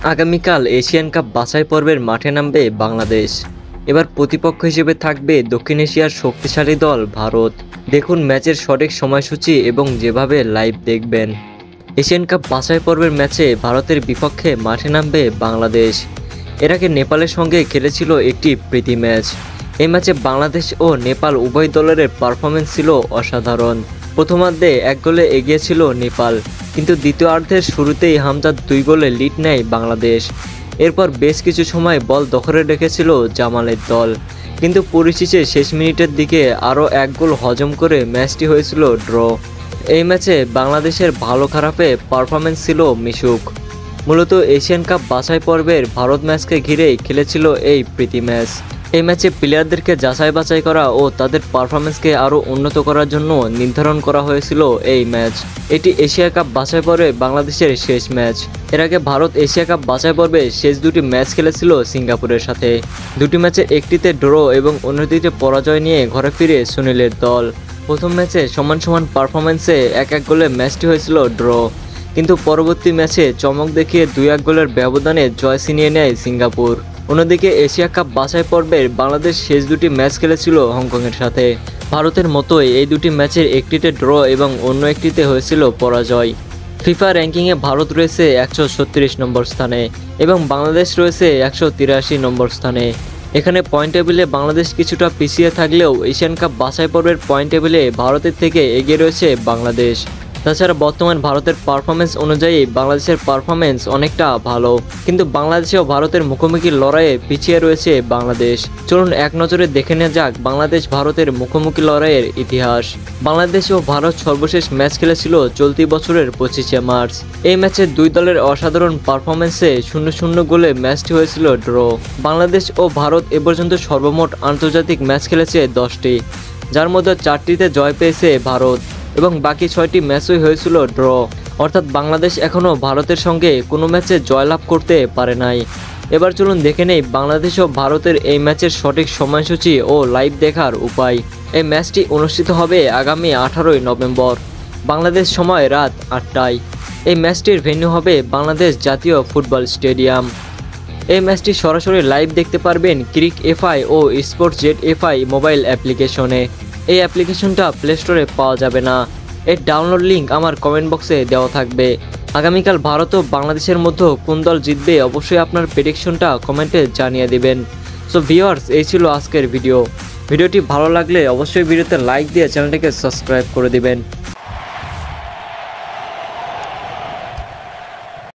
আগামীকাল Asian cup বাছাই পর্বের মাঠে নামবে বাংলাদেশ। এবার প্রতিপক্ষ হিসেবে থাকবে দক্ষিণ এশিয়ার শক্তিশালী দল ভারত। দেখুন ম্যাচের সঠিক সময়সূচি এবং যেভাবে লাইভ দেখবেন। এশিয়ান কাপ বাছাই পর্বের ম্যাচে ভারতের বিপক্ষে মাঠে নামবে বাংলাদেশ। এর আগে নেপালের সঙ্গে খেলেছিল একটি প্রীতি ম্যাচ। এই ম্যাচে বাংলাদেশ ও নেপাল উভয় দলের পারফরমেন্স ছিল অসাধারণ। প্রথমার্ধে 1 গোলে এগিয়ে ছিল নেপাল, কিন্তু দ্বিতীয়ার্ধের শুরুতেই হামজার 2 গোলে লিড নেয় বাংলাদেশ। এরপর বেশ কিছু সময় বল দখলে রেখেছিল জামালের দল, কিন্তু পরিশেষে শেষ মিনিটের দিকে আরও 1 গোল হজম করে ম্যাচটি হয়েছিল ড্র। এই ম্যাচে বাংলাদেশের ভালো খারাপে পারফরমেন্স ছিল মিশুক। মূলত এশিয়ান কাপ বাছাই পর্বের ভারত ম্যাচকে ঘিরেই খেলেছিল এই প্রীতি ম্যাচ। এই ম্যাচে প্লেয়ারদেরকে যাচাই বাছাই করা ও তাদের পারফরমেন্সকে আরও উন্নত করার জন্য নির্ধারণ করা হয়েছিল এই ম্যাচ। এটি এশিয়া কাপ বাছাই পর্বে বাংলাদেশের শেষ ম্যাচ। এর আগে ভারত এশিয়া কাপ বাছাই পর্বে শেষ 2টি ম্যাচ খেলেছিল সিঙ্গাপুরের সাথে। 2টি ম্যাচের একটিতে ড্র এবং অন্যটিতে পরাজয় নিয়ে ঘরে ফিরে সুনীলের দল। প্রথম ম্যাচে সমান সমান পারফরমেন্সে 1-1 গোলে ম্যাচটি হয়েছিল ড্র, কিন্তু পরবর্তী ম্যাচে চমক দেখিয়ে 2-1 গোলের ব্যবধানে জয় ছিনিয়ে নেয় সিঙ্গাপুর। অন্যদিকে এশিয়া কাপ বাছাই পর্বের বাংলাদেশ শেষ 2টি ম্যাচ খেলেছিল হংকংয়ের সাথে। ভারতের মতোই এই 2টি ম্যাচের একটিতে ড্র এবং অন্য একটিতে হয়েছিল পরাজয়। ফিফা র্যাঙ্কিংয়ে ভারত রয়েছে 136 নম্বর স্থানে এবং বাংলাদেশ রয়েছে 183 নম্বর স্থানে। এখানে পয়েন্ট টেবিলে বাংলাদেশ কিছুটা পিছিয়ে থাকলেও এশিয়ান কাপ বাছাই পর্বের পয়েন্ট টেবিলে ভারতের থেকে এগিয়ে রয়েছে বাংলাদেশ। তাছাড়া বর্তমান ভারতের পারফরমেন্স অনুযায়ী বাংলাদেশের পারফরমেন্স অনেকটা ভালো, কিন্তু বাংলাদেশ ও ভারতের মুখোমুখি লড়াইয়ে পিছিয়ে রয়েছে বাংলাদেশ। চলুন এক নজরে দেখে নেওয়া যাক বাংলাদেশ ভারতের মুখোমুখি লড়াইয়ের ইতিহাস। বাংলাদেশ ও ভারত সর্বশেষ ম্যাচ খেলেছিল চলতি বছরের 25শে মার্চ। এই ম্যাচে 2 দলের অসাধারণ পারফরমেন্সে 0-0 গোলে ম্যাচটি হয়েছিল ড্র। বাংলাদেশ ও ভারত এ পর্যন্ত সর্বমোট আন্তর্জাতিক ম্যাচ খেলেছে 10টি, যার মধ্যে 4টিতে জয় পেয়েছে ভারত এবং বাকি 6টি ম্যাচই হয়েছিল ড্র। অর্থাৎ বাংলাদেশ এখনও ভারতের সঙ্গে কোনো ম্যাচে জয়লাভ করতে পারে নাই। এবার চলুন দেখে নেই বাংলাদেশ ও ভারতের এই ম্যাচের সঠিক সময়সূচি ও লাইভ দেখার উপায়। এই ম্যাচটি অনুষ্ঠিত হবে আগামী 18ই নভেম্বর, বাংলাদেশ সময় রাত 8টায়। এই ম্যাচটির ভেন্যু হবে বাংলাদেশ জাতীয় ফুটবল স্টেডিয়াম। এই ম্যাচটি সরাসরি লাইভ দেখতে পারবেন ক্রিক এফআই ও স্পোর্টস জেট এফআই মোবাইল অ্যাপ্লিকেশনে। এই অ্যাপ্লিকেশনটা প্লে স্টোরে পাওয়া যাবে না। এর ডাউনলোড লিঙ্ক আমার কমেন্ট বক্সে দেওয়া থাকবে। আগামীকাল ভারত ও বাংলাদেশের মধ্যে কোন দল জিতবে অবশ্যই আপনার প্রেডিকশনটা কমেন্টে জানিয়ে দিবেন। সো ভিউয়ার্স, এই ছিল আজকের ভিডিওটি ভালো লাগলে অবশ্যই ভিডিওতে লাইক দিয়ে চ্যানেলটিকে সাবস্ক্রাইব করে দিবেন।